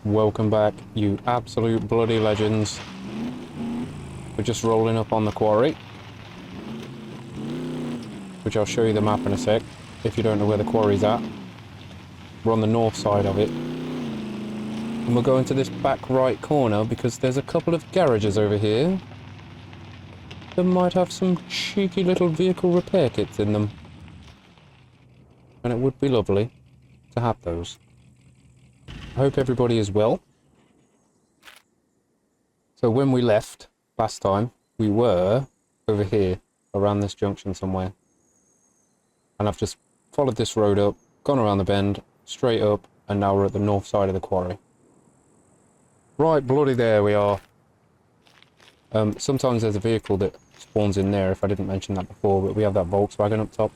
Welcome back, you absolute bloody legends. We're just rolling up on the quarry, which I'll show you the map in a sec, if you don't know where the quarry's at. We're on the north side of it. And we're going to this back right corner because there's a couple of garages over here that might have some cheeky little vehicle repair kits in them. And it would be lovely to have those. I hope everybody is well. So when we left last time, we were over here, around this junction somewhere. And I've just followed this road up, gone around the bend, straight up, and now we're at the north side of the quarry. Right, bloody there we are. Sometimes there's a vehicle that spawns in there, if I didn't mention that before, but we have that Volkswagen up top.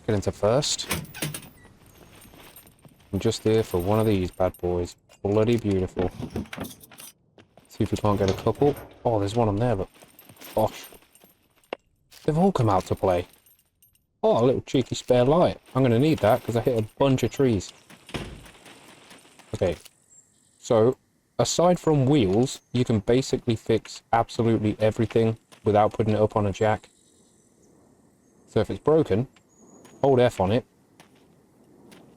Get into first. I'm just here for one of these bad boys. Bloody beautiful. See if we can't get a couple. Oh, there's one on there, but gosh. They've all come out to play. Oh, a little cheeky spare light. I'm going to need that because I hit a bunch of trees. Okay. So, aside from wheels, you can basically fix absolutely everything without putting it up on a jack. So if it's broken, hold F on it,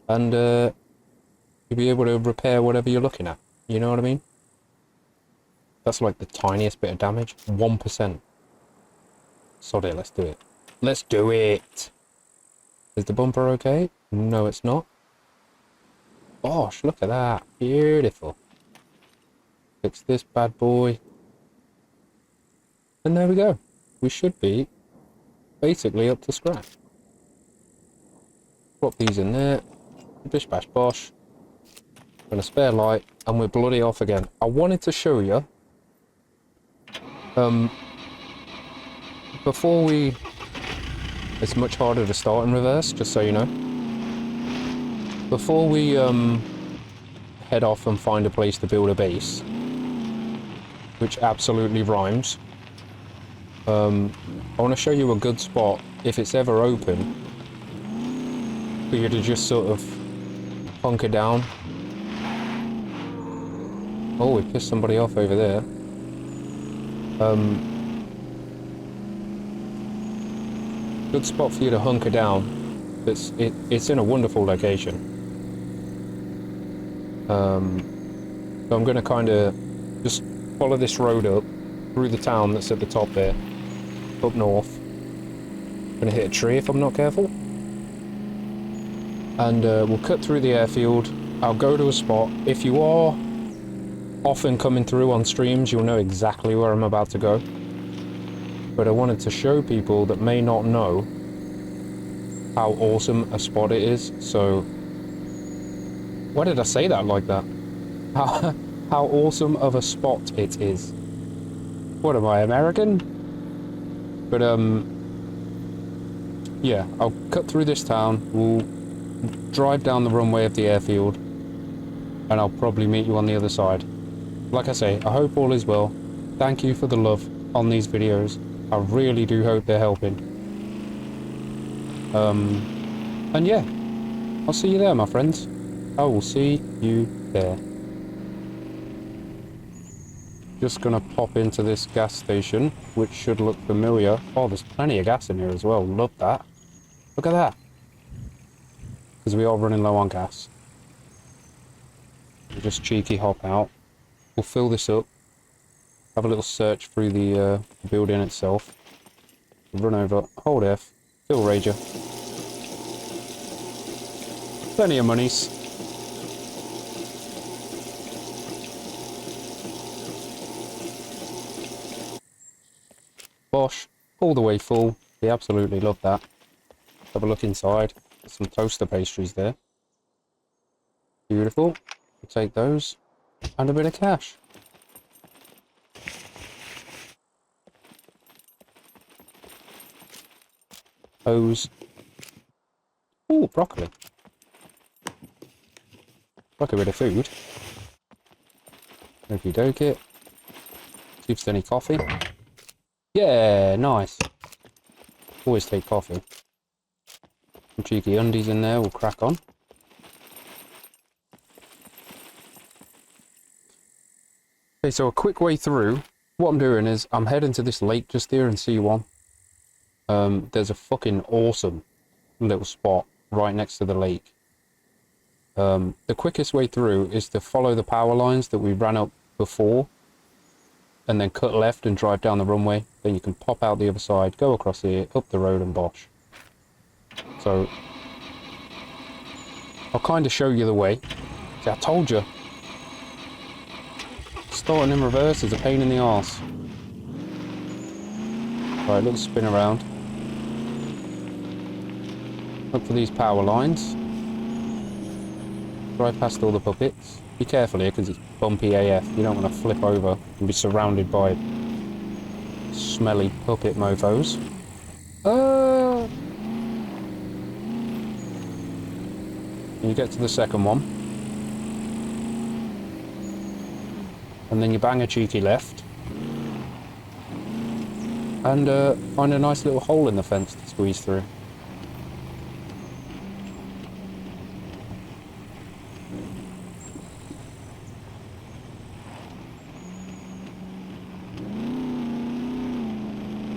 and you'll be able to repair whatever you're looking at. You know what I mean? That's like the tiniest bit of damage. 1%. Sod it, let's do it. Let's do it! Is the bumper okay? No, it's not. Gosh, look at that. Beautiful. Fix this bad boy. And there we go. We should be basically up to scratch. Plop these in there. Bish bash bosh. And a spare light. And we're bloody off again. I wanted to show you. Before we... It's much harder to start in reverse, just so you know. Before we head off and find a place to build a base, which absolutely rhymes, I want to show you a good spot, if it's ever open, for you to just sort of hunker down. Oh, we pissed somebody off over there. Good spot for you to hunker down. It's in a wonderful location. So I'm going to kind of just follow this road up through the town that's at the top there, up north. I'm going to hit a tree if I'm not careful. And we'll cut through the airfield. I'll go to a spot. If you are often coming through on streams, you'll know exactly where I'm about to go. But I wanted to show people that may not know how awesome a spot it is. So, why did I say that like that? How awesome of a spot it is. What am I, American? But yeah, I'll cut through this town. We'll drive down the runway of the airfield, and I'll probably meet you on the other side. Like I say, I hope all is well. Thank you for the love on these videos. I really do hope they're helping. And yeah, I'll see you there, my friends. I will see you there. Just gonna pop into this gas station, which should look familiar. Oh, there's plenty of gas in here as well. Love that. Look at that. Because we are running low on gas. We'll just cheeky hop out. We'll fill this up. Have a little search through the building itself. Run over, hold F, fill Rager. Plenty of monies. Bosh, all the way full. We absolutely love that. Have a look inside. There's some toaster pastries there. Beautiful. We'll take those. And a bit of cash. Hose. Ooh, broccoli. Like a bit of food. Okie dokie. See if there's any coffee. Yeah, nice. Always take coffee. Some cheeky undies in there, we'll crack on. Okay, so a quick way through. What I'm doing is I'm heading to this lake just here in C1. There's a fucking awesome little spot right next to the lake. The quickest way through is to follow the power lines that we ran up before and then cut left and drive down the runway. Then you can pop out the other side, go across here, up the road and bosh. So I'll kind of show you the way. See, I told you. Starting in reverse is a pain in the arse. Right, let's spin around. Look for these power lines. Drive past all the puppets. Be careful here because it's bumpy AF. You don't want to flip over and be surrounded by smelly puppet mofos. You get to the second one. And then you bang a cheeky left. And find a nice little hole in the fence to squeeze through.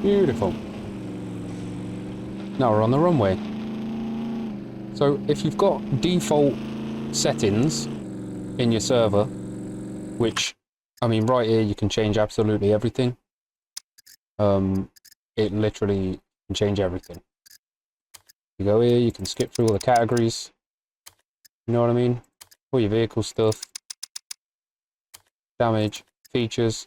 Beautiful. Now we're on the runway. So if you've got default settings in your server, which, I mean, right here you can change absolutely everything. It literally can change everything. You go here, you can skip through all the categories. You know what I mean? All your vehicle stuff, damage, features,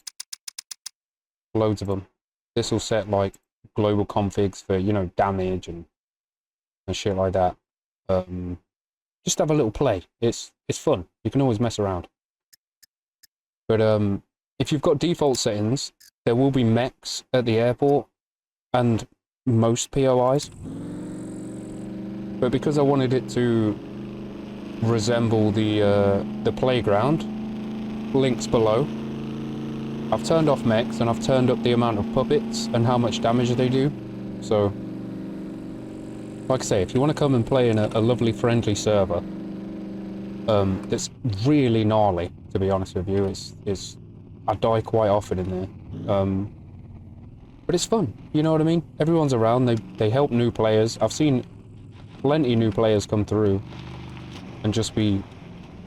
loads of them. This will set like global configs for, you know, damage and shit like that. Just have a little play. It's fun. You can always mess around. But if you've got default settings, there will be mechs at the airport and most POIs. But because I wanted it to resemble the playground, links below, I've turned off mechs and I've turned up the amount of puppets and how much damage they do. So, like I say, if you want to come and play in a lovely, friendly server, that's really gnarly, to be honest with you. I die quite often in there. But it's fun, you know what I mean? Everyone's around, they help new players. I've seen plenty of new players come through and just be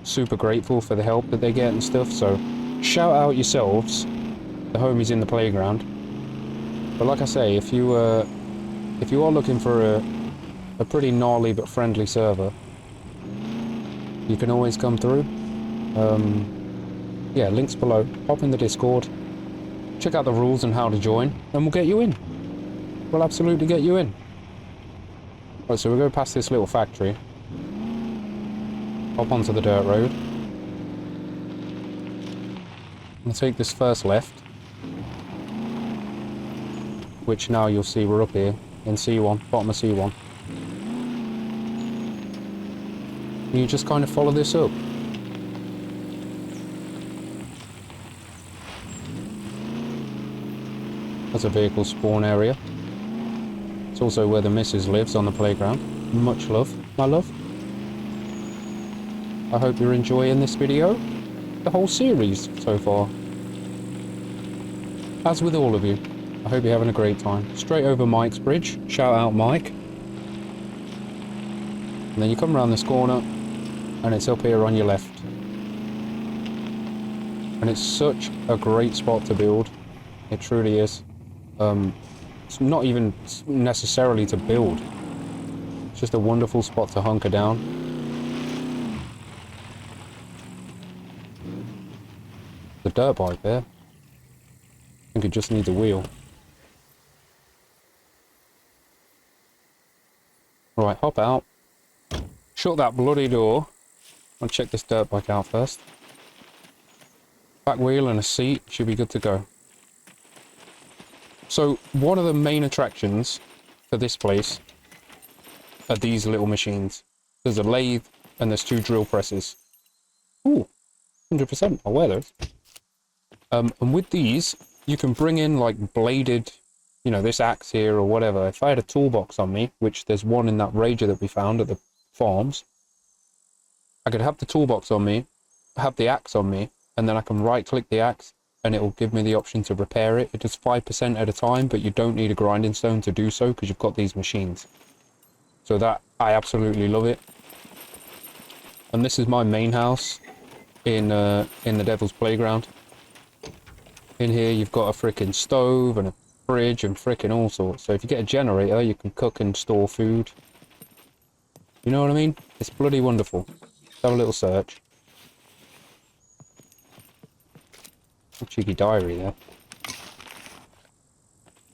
super grateful for the help that they get and stuff, so shout out yourselves, the homies in the playground. But like I say, if you are looking for a pretty gnarly but friendly server, you can always come through. Yeah, links below. Hop in the Discord, check out the rules and how to join, and we'll get you in. We'll absolutely get you in. Right, so we'll go past this little factory, hop onto the dirt road. I'll take this first left, which now you'll see we're up here in C1, bottom of C1. And you just kind of follow this up. That's a vehicle spawn area. It's also where the missus lives on the playground. Much love, my love. I hope you're enjoying this video, the whole series so far. As with all of you, I hope you're having a great time. Straight over Mike's bridge, shout out Mike. And then you come around this corner, and it's up here on your left. And it's such a great spot to build. It truly is. It's not even necessarily to build. It's just a wonderful spot to hunker down. The dirt bike there. I think it just needs a wheel. Right, hop out. Shut that bloody door. I'll check this dirt bike out first. Back wheel and a seat should be good to go. So, one of the main attractions for this place are these little machines. There's a lathe and there's 2 drill presses. Ooh, 100%, I'll wear those. And with these, you can bring in like bladed, you know, this axe here or whatever. If I had a toolbox on me, which there's one in that Rager that we found at the farms, I could have the toolbox on me, have the axe on me, and then I can right click the axe and it will give me the option to repair it. It does 5% at a time, but you don't need a grinding stone to do so because you've got these machines. So that, I absolutely love it. And this is my main house in the Devil's Playground. In here you've got a freaking stove and a fridge and freaking all sorts. So if you get a generator, you can cook and store food. You know what I mean? It's bloody wonderful. Let's have a little search. A cheeky diary there.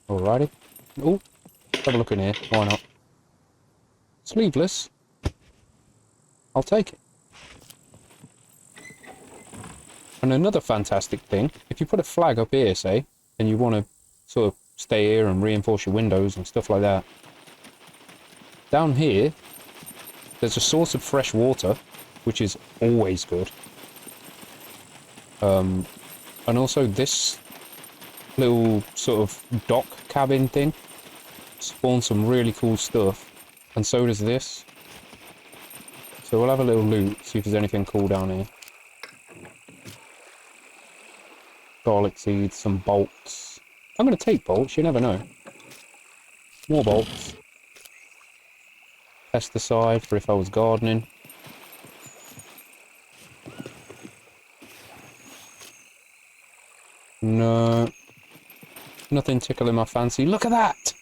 Alrighty. Oh, have a look in here. Why not? Sleeveless. I'll take it. And another fantastic thing, if you put a flag up here, say, and you want to sort of stay here and reinforce your windows and stuff like that, down here, there's a source of fresh water, which is always good. And also this little sort of dock cabin thing spawns some really cool stuff, and so does this. So we'll have a little loot, see if there's anything cool down here. Garlic seeds, some bolts. I'm going to take bolts, you never know. More bolts. Pesticide for if I was gardening. No. Nothing tickling my fancy. Look at that!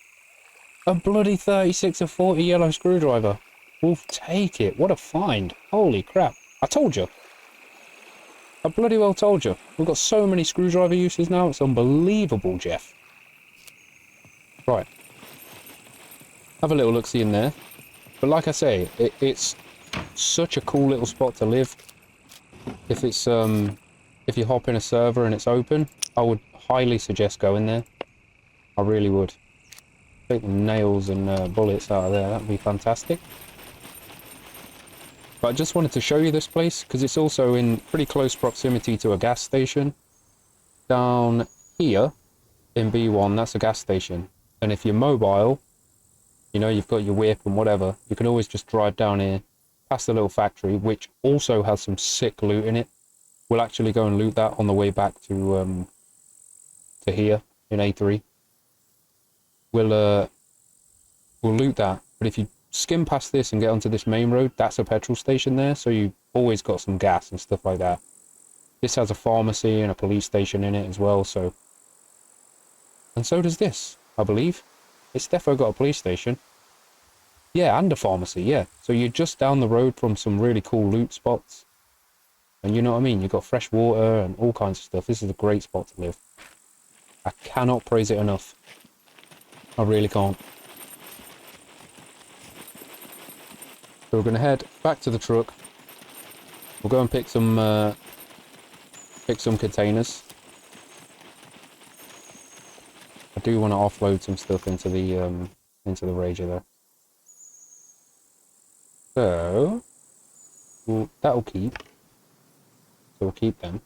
A bloody 36 or 40 yellow screwdriver. We'll take it. What a find. Holy crap. I told you. I bloody well told you. We've got so many screwdriver uses now. It's unbelievable, Jeff. Right. Have a little look-see in there. But like I say, it's such a cool little spot to live. If it's if you hop in a server and it's open, I would highly suggest going there. I really would. Take the nails and bullets out of there. That'd be fantastic. But I just wanted to show you this place because it's also in pretty close proximity to a gas station. Down here in B1, that's a gas station. And if you're mobile, you know, you've got your whip and whatever, you can always just drive down here, past the little factory, which also has some sick loot in it. We'll actually go and loot that on the way back to here in A3. We'll loot that, but if you skim past this and get onto this main road, that's a petrol station there, so you've always got some gas and stuff like that. This has a pharmacy and a police station in it as well, so... And so does this, I believe. It's defo got a police station. Yeah, and a pharmacy, yeah. So you're just down the road from some really cool loot spots. And you know what I mean? You've got fresh water and all kinds of stuff. This is a great spot to live. I cannot praise it enough. I really can't. So we're going to head back to the truck. We'll go and pick some containers. I do want to offload some stuff into the Rager there. So that'll keep. So we'll keep them.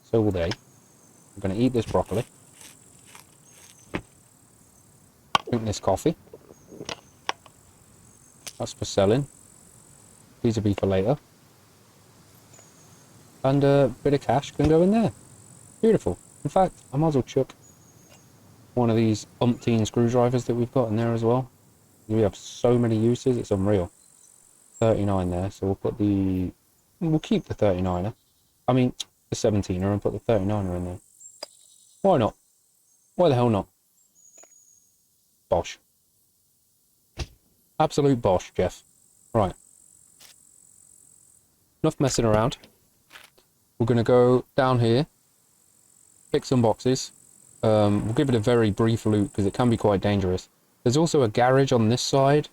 So will they. I'm going to eat this broccoli. Drink this coffee. That's for selling. These will be for later. And a bit of cash can go in there. Beautiful. In fact, I might as well chuck one of these umpteen screwdrivers that we've got in there as well. We have so many uses, it's unreal. 39 there, so we'll keep the 39er. I mean, the 17er and put the 39er in there. Why not? Why the hell not? Bosh. Absolute bosh, Jeff. Right. Enough messing around. We're going to go down here, pick some boxes. We'll give it a very brief loot because it can be quite dangerous. There's also a garage on this side,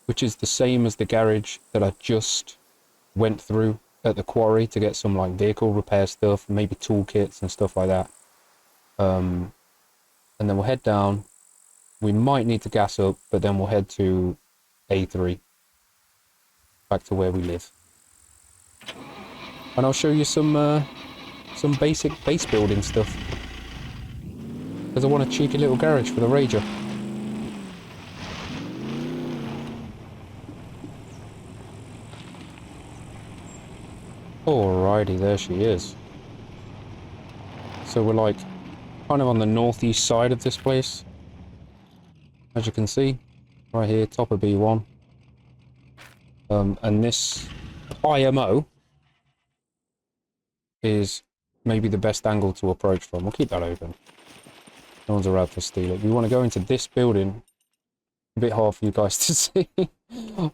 which is the same as the garage that I just went through at the quarry to get some like vehicle repair stuff, maybe toolkits and stuff like that. And then we'll head down. We might need to gas up, but then we'll head to A3, back to where we live. And I'll show you some basic base building stuff. Because I want a cheeky little garage for the Rager. Alrighty, there she is. So we're like kind of on the northeast side of this place. As you can see, right here, top of B1. And this IMO is maybe the best angle to approach from. We'll keep that open. No one's allowed to steal it. We want to go into this building. A bit hard for you guys to see.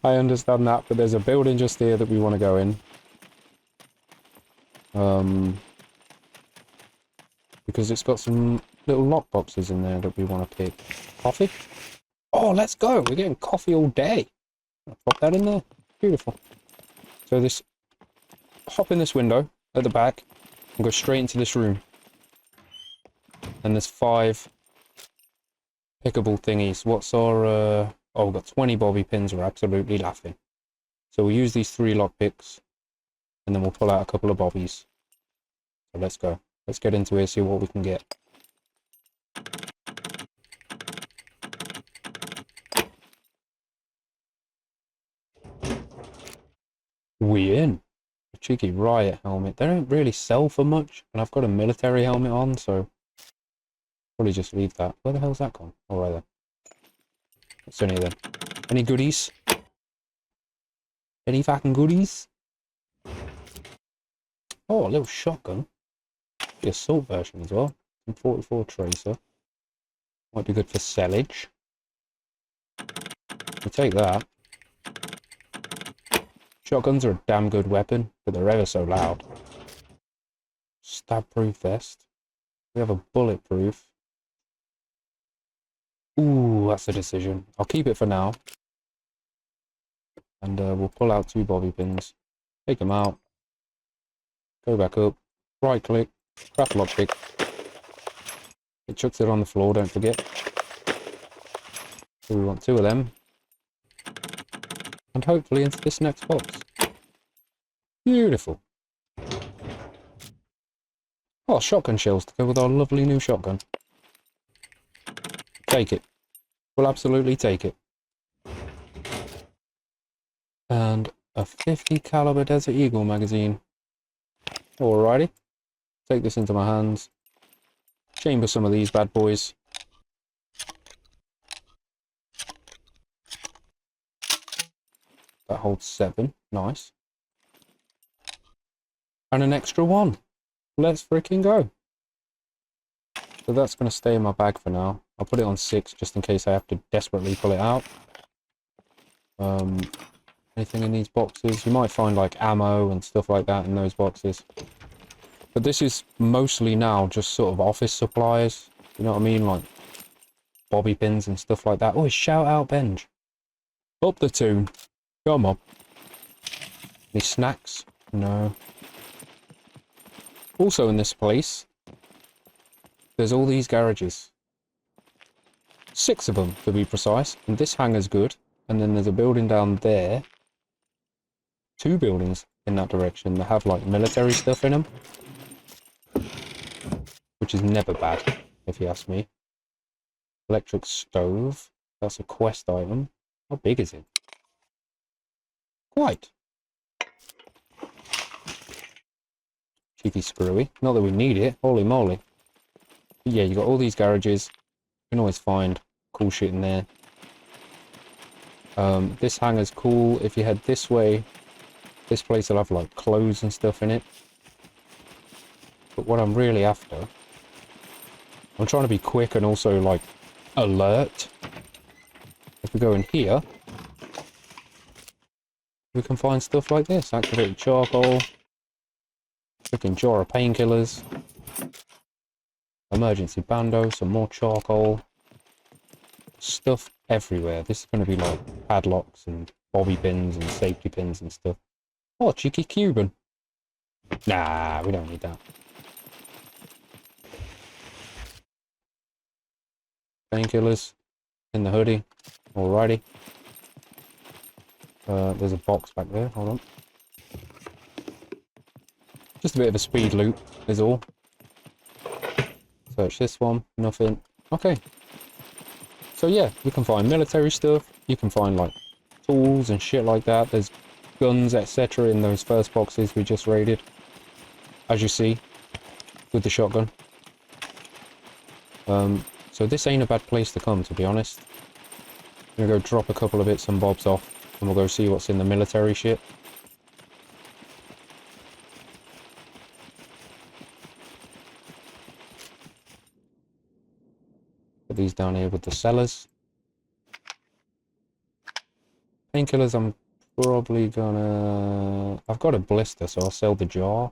I understand that, but there's a building just here that we want to go in. Because it's got some little lock boxes in there that we want to pick. Coffee? Oh, let's go! We're getting coffee all day. I'll pop that in there. Beautiful. So this... hop in this window at the back and go straight into this room. And there's 5 pickable thingies. What's our... oh, we've got 20 bobby pins. We're absolutely laughing. So we'll use these 3 lock picks. And then we'll pull out a couple of bobbies. So let's go. Let's get into here, see what we can get. We in. A cheeky riot helmet. They don't really sell for much, and I've got a military helmet on, so probably just leave that. Where the hell's that gone? Oh, right there. What's in here then? Any goodies? Any fucking goodies? Oh, a little shotgun. The assault version as well. Some 44 tracer. Might be good for sellage. We'll take that. Shotguns are a damn good weapon, but they're ever so loud. Stab-proof vest. We have a bulletproof. Ooh, that's a decision. I'll keep it for now. And we'll pull out 2 bobby pins. Take them out. Go back up. Right click. Craft lockpick. It chucks it on the floor, don't forget. So we want 2 of them. And hopefully into this next box. Beautiful. Oh, shotgun shells to go with our lovely new shotgun. Take it. We'll absolutely take it. And a 50 caliber Desert Eagle magazine. Alrighty. Take this into my hands. Chamber some of these bad boys. That holds 7. Nice. And an extra 1. Let's freaking go. So that's going to stay in my bag for now. I'll put it on 6 just in case I have to desperately pull it out. Anything in these boxes? You might find like ammo and stuff like that in those boxes. But this is mostly now just sort of office supplies. You know what I mean? Like bobby pins and stuff like that. Oh, shout out Benj. Up the tune. Come on. Any snacks? No. Also in this place, there's all these garages. 6 of them, to be precise. And this hangar's good. And then there's a building down there. 2 buildings in that direction that have like military stuff in them. Which is never bad, if you ask me. Electric stove. That's a quest item. How big is it? Quite. Cheeky screwy. Not that we need it. Holy moly. But yeah, you got all these garages. You can always find cool shit in there. This hangar's cool. If you head this way, this place will have like clothes and stuff in it. But what I'm really after, I'm trying to be quick and also like alert. If we go in here, we can find stuff like this. Activated charcoal. Freaking jar of painkillers. Emergency bando, some more charcoal. Stuff everywhere. This is going to be like padlocks and bobby pins and safety pins and stuff. Oh, cheeky Cuban. Nah, we don't need that. Painkillers in the hoodie. Alrighty. There's a box back there. Hold on. Just a bit of a speed loop is all. Search this one. Nothing. Okay. So yeah, you can find military stuff. You can find like tools and shit like that. There's guns, etc. in those first boxes we just raided. As you see, with the shotgun. So this ain't a bad place to come, to be honest. I'm gonna go drop a couple of bits and bobs off, and we'll go see what's in the military shit. Put these down here with the sellers. Painkillers, I'm probably gonna... I've got a blister, so I'll sell the jar.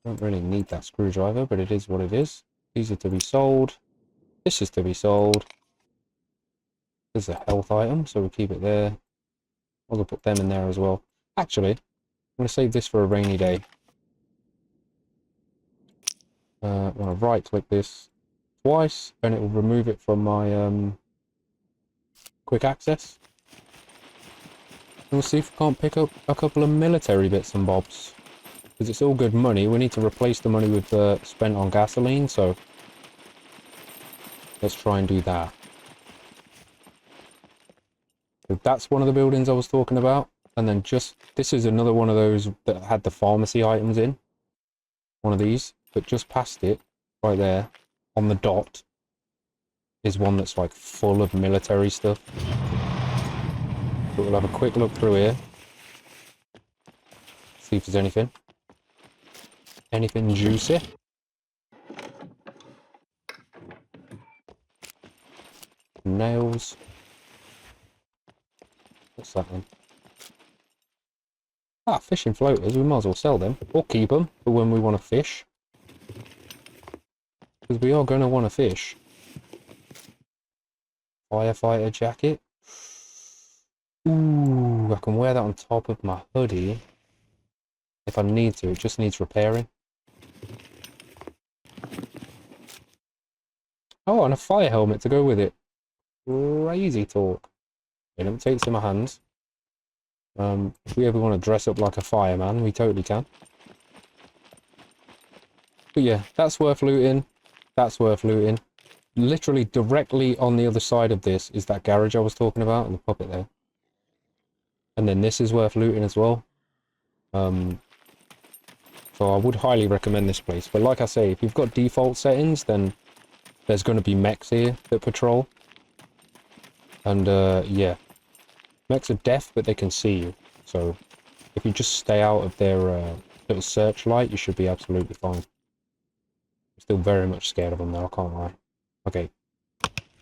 Don't really need that screwdriver, but it is what it is. These are to be sold. This is to be sold. This is a health item, so we'll keep it there. I'll put them in there as well. Actually, I'm going to save this for a rainy day. I'm going to right-click this twice, and it will remove it from my quick access. And we'll see if we can't pick up a couple of military bits and bobs. Because it's all good money. We need to replace the money we've spent on gasoline, so let's try and do that. So that's one of the buildings I was talking about. And then this is another one of those that had the pharmacy items in. One of these. But just past it, right there, on the dot, is one that's like full of military stuff. But we'll have a quick look through here. See if there's anything. Anything juicy. Nails. What's that then? Ah, fishing floaters. We might as well sell them. Or keep them for when we want to fish. Because we are going to want to fish. Firefighter jacket. Ooh, I can wear that on top of my hoodie. If I need to. It just needs repairing. Oh, and a fire helmet to go with it. Crazy talk. Okay, let me take this in my hands. If we ever want to dress up like a fireman, we totally can. But yeah, that's worth looting. That's worth looting. Literally directly on the other side of this is that garage I was talking about and the puppet there. And then this is worth looting as well. So I would highly recommend this place. But like I say, if you've got default settings, then there's going to be mechs here that patrol. And yeah. Mechs are deaf, but they can see you. So if you just stay out of their little searchlight, you should be absolutely fine. I'm still very much scared of them though, I can't lie. Okay.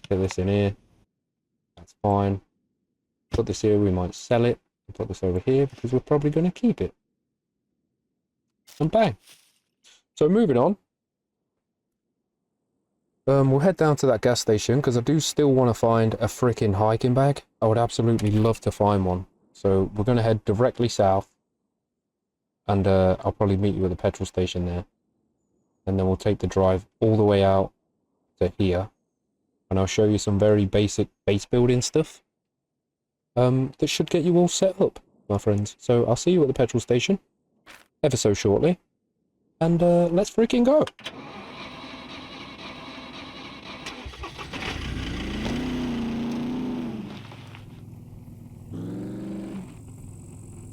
Put this in here. That's fine. Put this here, we might sell it. Put this over here, because we're probably going to keep it. And bang. So moving on. We'll head down to that gas station, because I do still want to find a freaking hiking bag. I would absolutely love to find one. So we're going to head directly south. And I'll probably meet you at the petrol station there. And then we'll take the drive all the way out to here. And I'll show you some very basic base building stuff. That should get you all set up, my friends. So I'll see you at the petrol station. Ever so shortly. And let's freaking go.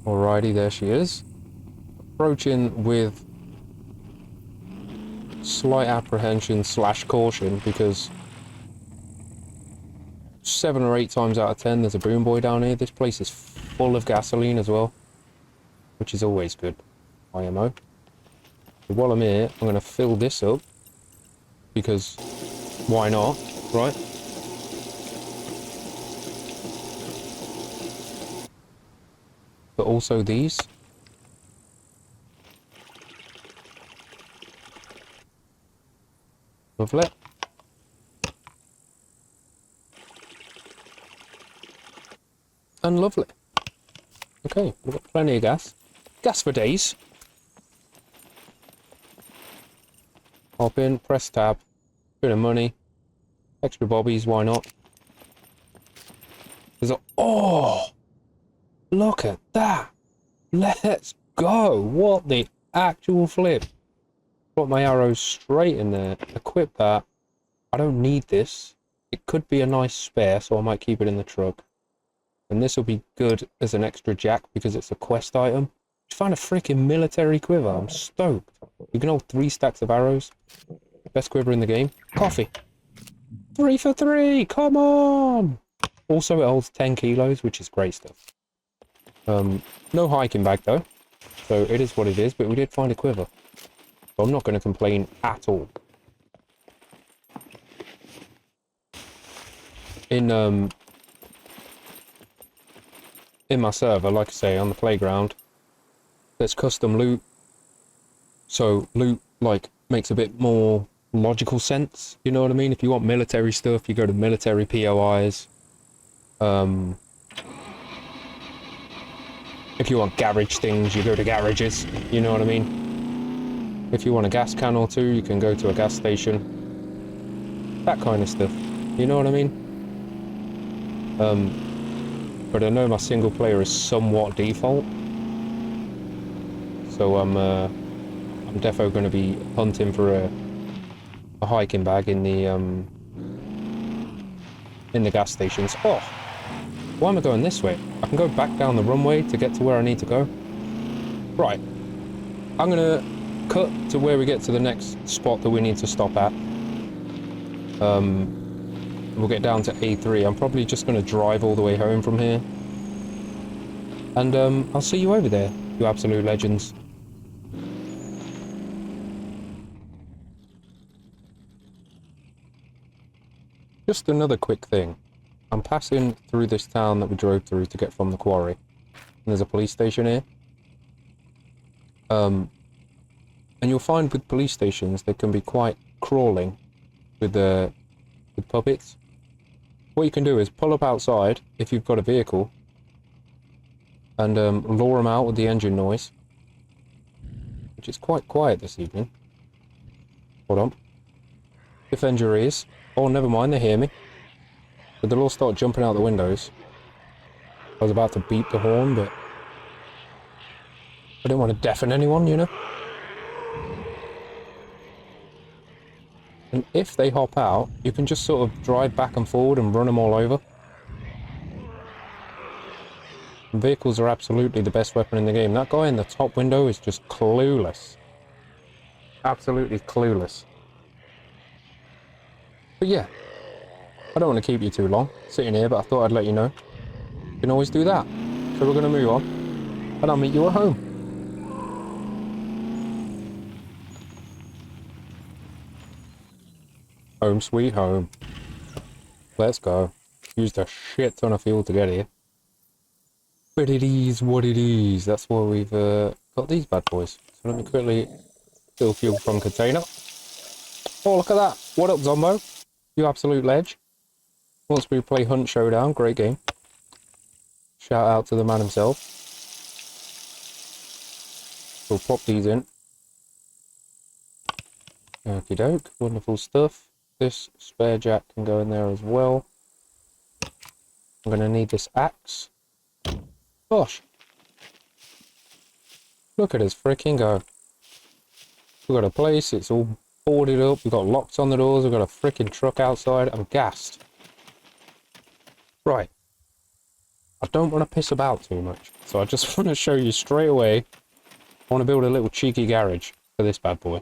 Alrighty, there she is. Approaching with slight apprehension / caution because 7 or 8 times out of 10 there's a boom boy down here. This place is full of gasoline as well, which is always good. IMO. So while I'm here, I'm going to fill this up because why not, right? But also these. Lovely. And lovely. Okay, we've got plenty of gas. Gas for days. Hop in, press tab, bit of money, extra bobbies, why not? There's a... Oh! Look at that! Let's go! What the actual flip? Put my arrows straight in there. Equip that. I don't need this. It could be a nice spare, so I might keep it in the truck. And this will be good as an extra jack because it's a quest item. Just found a freaking military quiver. I'm stoked. You can hold 3 stacks of arrows. Best quiver in the game. Coffee. 3 for 3! Come on! Also, it holds 10 kilos, which is great stuff. No hiking bag, though. So it is what it is, but we did find a quiver. So I'm not going to complain at all. In my server, like I say, on the playground, there's custom loot. So loot, like, makes a bit more logical sense, you know what I mean? If you want military stuff, you go to military POIs. If you want garage things, you go to garages, you know what I mean? If you want a gas can or two, you can go to a gas station. That kind of stuff, you know what I mean? But I know my single player is somewhat default. So I'm defo going to be hunting for a hiking bag in the gas stations. Oh, why am I going this way? I can go back down the runway to get to where I need to go. Right, I'm gonna cut to where we get to the next spot that we need to stop at. We'll get down to A3. I'm probably just gonna drive all the way home from here. And I'll see you over there, you absolute legends. Just another quick thing. I'm passing through this town that we drove through to get from the quarry. And there's a police station here. And you'll find with police stations, they can be quite crawling with puppets. What you can do is pull up outside, if you've got a vehicle, and lure them out with the engine noise. Which is quite quiet this evening. Hold on. Defend your ears. Oh, never mind, they hear me. But they'll all start jumping out the windows. I was about to beep the horn, but I didn't want to deafen anyone, you know? And if they hop out, you can just sort of drive back and forward and run them all over. And vehicles are absolutely the best weapon in the game. That guy in the top window is just clueless. Absolutely clueless. But yeah. I don't want to keep you too long sitting here, but I thought I'd let you know. You can always do that. So we're going to move on, and I'll meet you at home. Home sweet home. Let's go. Used a shit ton of fuel to get here. But it is what it is. That's why we've got these bad boys. So let me quickly fill fuel from container. Oh, look at that. What up, Zombo? You absolute ledge. Once we play Hunt Showdown, great game. Shout out to the man himself. We'll pop these in. Okie doke, wonderful stuff. This spare jack can go in there as well. I'm going to need this axe. Gosh. Look at us freaking go. We've got a place, it's all boarded up, we've got locks on the doors, we've got a freaking truck outside. I'm gassed. Right. I don't want to piss about too much, so I just want to show you straight away. I want to build a little cheeky garage for this bad boy.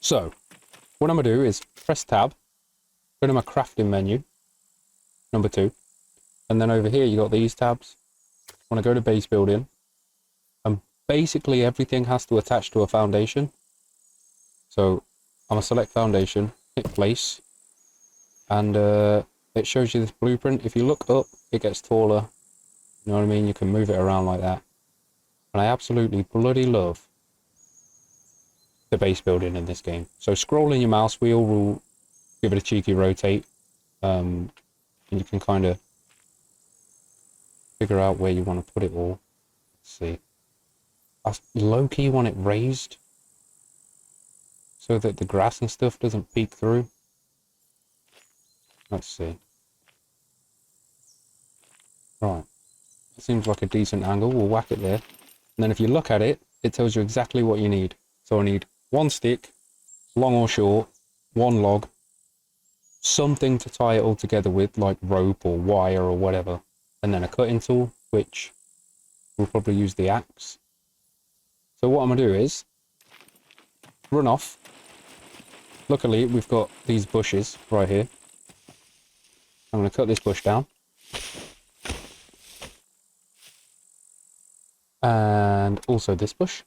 So, what I'm going to do is press tab, go to my crafting menu, number 2, and then over here you got these tabs. I want to go to base building, and basically everything has to attach to a foundation. So, I'm going to select foundation, hit place, and it shows you this blueprint. If you look up, it gets taller. You know what I mean? You can move it around like that. And I absolutely bloody love the base building in this game. So scrolling your mouse wheel will give it a cheeky rotate. And you can kind of figure out where you want to put it all. Let's see. I low-key want it raised so that the grass and stuff doesn't peek through. Let's see. Right. It seems like a decent angle. We'll whack it there. And then if you look at it, it tells you exactly what you need. So I need 1 stick, long or short, 1 log, something to tie it all together with, like rope or wire or whatever, and then a cutting tool, which we'll probably use the axe. So what I'm going to do is run off, luckily we've got these bushes right here. I'm going to cut this bush down. And also this bush.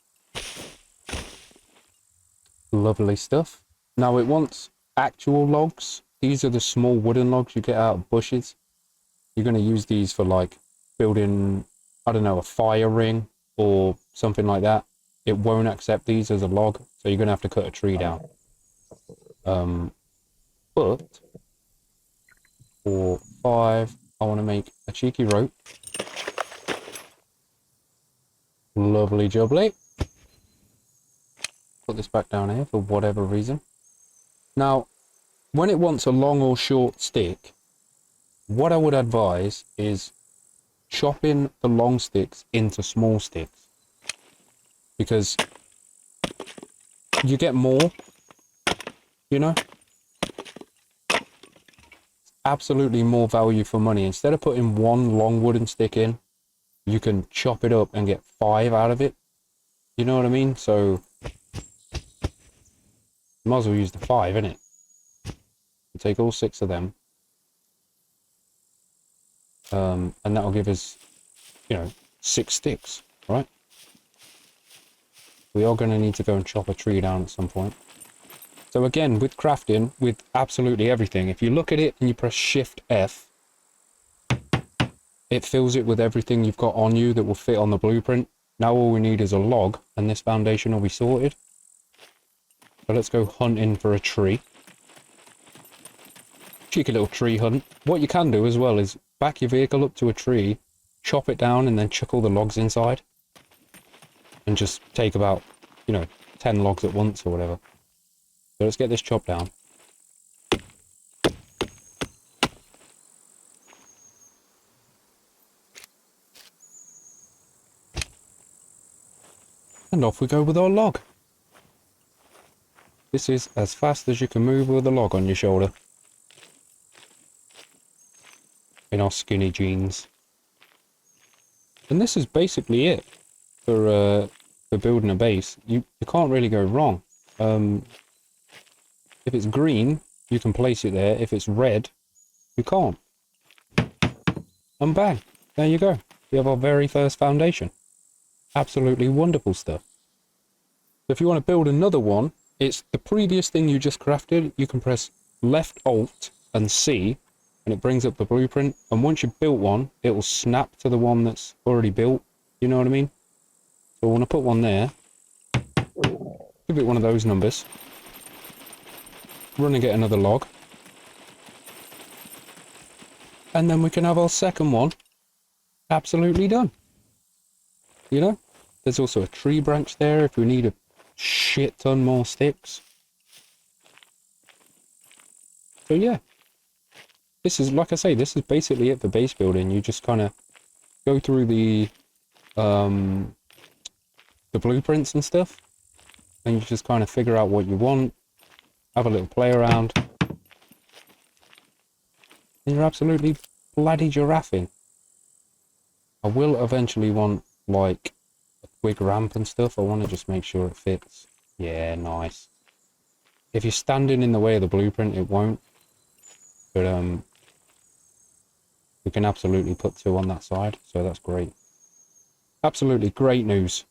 Lovely stuff. Now it wants actual logs. These are the small wooden logs you get out of bushes. You're going to use these for like building, I don't know, a fire ring or something like that. It won't accept these as a log, so you're going to have to cut a tree down. But for 5, I want to make a cheeky rope. Lovely jubbly. Put this back down here for whatever reason. Now, when it wants a long or short stick, what I would advise is chopping the long sticks into small sticks. Because you get more, you know? Absolutely more value for money. Instead of putting one long wooden stick in, you can chop it up and get 5 out of it. You know what I mean? So, might as well use the 5, innit? Take all 6 of them. And that'll give us, 6 sticks, right? We are going to need to go and chop a tree down at some point. So again, with crafting, with absolutely everything, if you look at it and you press Shift F, it fills it with everything you've got on you that will fit on the blueprint. Now all we need is a log, and this foundation will be sorted. So let's go hunting for a tree. Cheeky little tree hunt. What you can do as well is back your vehicle up to a tree, chop it down, and then chuck all the logs inside. And just take about, 10 logs at once or whatever. So let's get this chopped down. And off we go with our log. This is as fast as you can move with a log on your shoulder. In our skinny jeans. And this is basically it for building a base. You can't really go wrong. If it's green, you can place it there. If it's red, you can't. And bang, there you go. We have our very first foundation. Absolutely wonderful stuff. So if you want to build another one, it's the previous thing you just crafted. You can press left Alt and C, and it brings up the blueprint. And once you've built one, it will snap to the one that's already built. You know what I mean? So I want to put one there. Give it one of those numbers. Run and get another log. And then we can have our second one absolutely done. You know? There's also a tree branch there if we need a shit ton more sticks. So yeah. This is, like I say, this is basically it for base building. You just kind of go through the blueprints and stuff. And you just kind of figure out what you want. Have a little play around. And you're absolutely bloody giraffing. I will eventually want, like, a twig ramp and stuff. I want to just make sure it fits. Yeah, nice. If you're standing in the way of the blueprint, it won't. But, we can absolutely put 2 on that side, so that's great. Absolutely great news.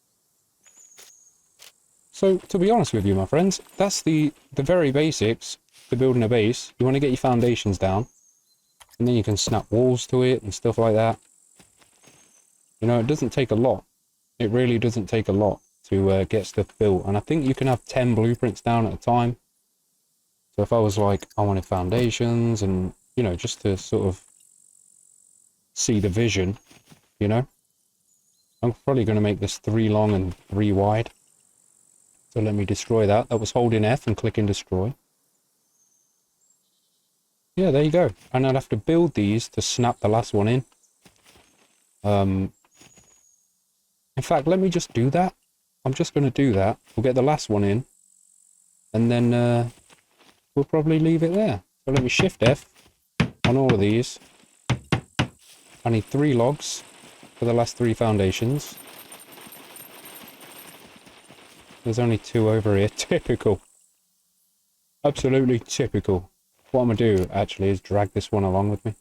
So, to be honest with you, my friends, that's the very basics to building a base. You want to get your foundations down, and then you can snap walls to it and stuff like that. You know, it doesn't take a lot. It really doesn't take a lot to get stuff built. And I think you can have 10 blueprints down at a time. So if I was like, I wanted foundations and, just to sort of see the vision, I'm probably going to make this 3 long and 3 wide. So let me destroy that. That was holding F and clicking destroy. Yeah, there you go. And I'd have to build these to snap the last one in. In fact, let me just do that. I'm just going to do that. We'll get the last one in. And then we'll probably leave it there. So let me Shift F on all of these. I need 3 logs for the last 3 foundations. There's only 2 over here. Typical. Absolutely typical. What I'm going to do, actually, is drag this one along with me.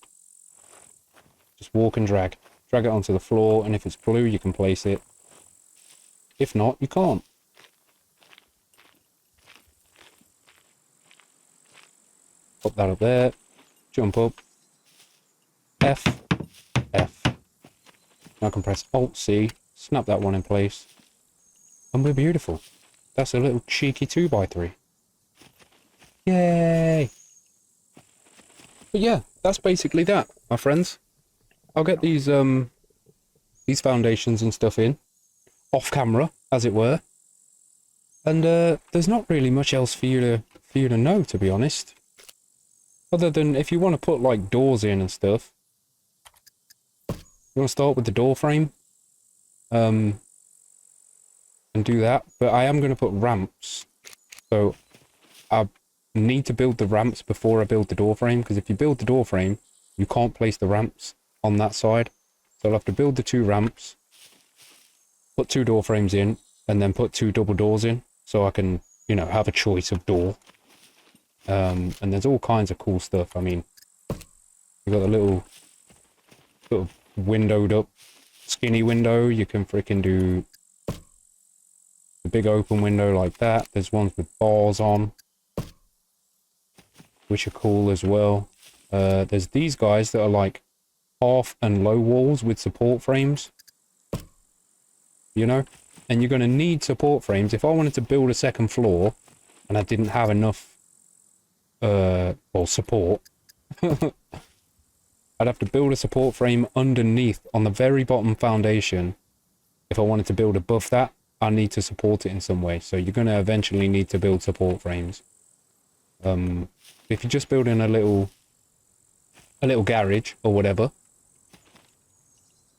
Just walk and drag. Drag it onto the floor, and if it's blue, you can place it. If not, you can't. Pop that up there. Jump up. F. F. Now I can press Alt-C, snap that one in place. And we're beautiful. That's a little cheeky 2x3. Yay! But yeah, that's basically that, my friends. I'll get these foundations and stuff in. Off camera, as it were. And there's not really much else for you to know, to be honest. Other than if you want to put like doors in and stuff. You want to start with the door frame. And do that. But I am going to put ramps. So I need to build the ramps before I build the door frame. Because if you build the door frame, you can't place the ramps on that side. So I'll have to build the 2 ramps. Put 2 door frames in. And then put 2 double doors in. So I can, you know, have a choice of door. And there's all kinds of cool stuff. I mean, you've got a little sort of windowed up skinny window. You can freaking do the big open window like that. There's ones with bars on, which are cool as well. There's these guys that are like half and low walls with support frames, you know, and you're going to need support frames. If I wanted to build a second floor and I didn't have enough support, I'd have to build a support frame underneath on the very bottom foundation. If I wanted to build above that, I need to support it in some way. So you're going to eventually need to build support frames. If you're just building a little garage or whatever,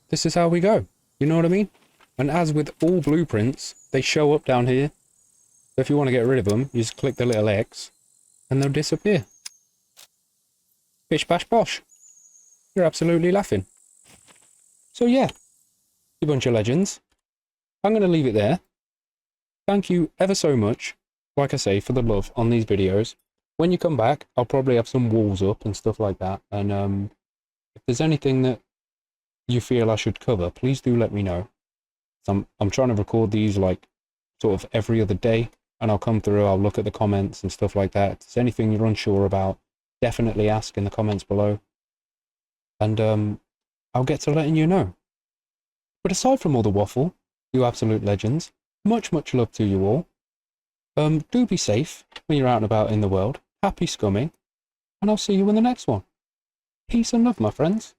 this is how we go. You know what I mean? And as with all blueprints, they show up down here. So if you want to get rid of them, you just click the little X and they'll disappear. Bish bash bosh. You're absolutely laughing. So yeah, you bunch of legends. I'm going to leave it there. Thank you ever so much, like I say, for the love on these videos. When you come back, I'll probably have some walls up and stuff like that. And if there's anything that you feel I should cover, please do let me know. I'm trying to record these like sort of every other day, and I'll come through, I'll look at the comments and stuff like that. If there's anything you're unsure about, definitely ask in the comments below. And I'll get to letting you know. But aside from all the waffle, you absolute legends, much love to you all. Do be safe when you're out and about in the world. Happy scumming, and I'll see you in the next one. Peace and love, my friends.